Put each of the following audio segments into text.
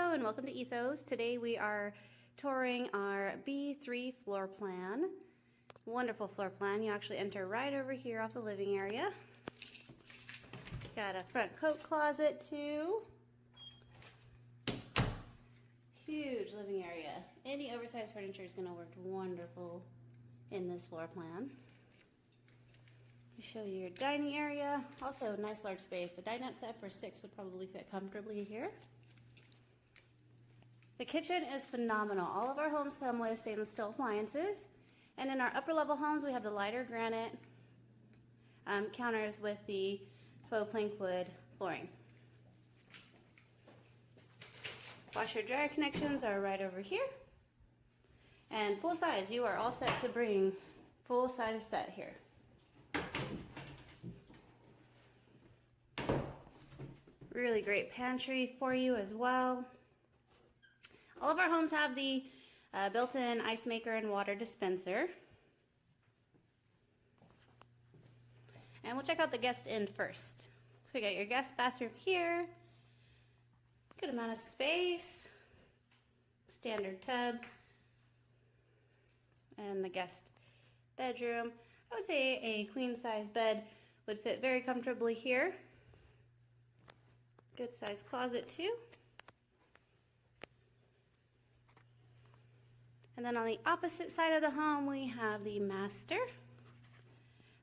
Hello and welcome to Ethos. Today we are touring our B3 floor plan. Wonderful floor plan. You actually enter right over here off the living area. Got a front coat closet too. Huge living area. Any oversized furniture is going to work wonderful in this floor plan. I'll show you your dining area. Also a nice large space. The dinette set for 6 would probably fit comfortably here. The kitchen is phenomenal. All of our homes come with stainless steel appliances. And in our upper level homes, we have the lighter granite counters with the faux plank wood flooring. Washer dryer connections are right over here. And full size, you are all set to bring full size set here. Really great pantry for you as well. All of our homes have the built-in ice maker and water dispenser. And we'll check out the guest end first. So we got your guest bathroom here. Good amount of space. Standard tub. And the guest bedroom. I would say a queen size bed would fit very comfortably here. Good size closet too. And then on the opposite side of the home, we have the master.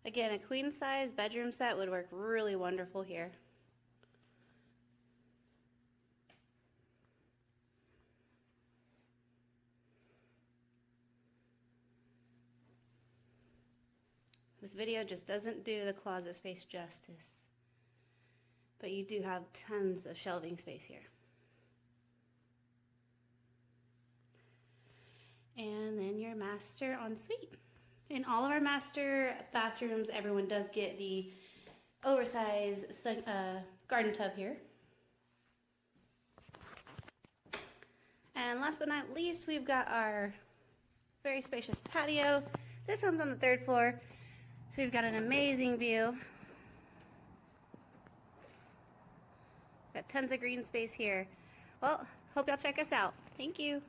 Again, a queen size bedroom set would work really wonderful here. This video just doesn't do the closet space justice, but you do have tons of shelving space here. And then your master ensuite. In all of our master bathrooms, everyone does get the oversized garden tub here. And last but not least, we've got our very spacious patio. This one's on the 3rd floor, so we've got an amazing view. Got tons of green space here. Well, hope y'all check us out. Thank you.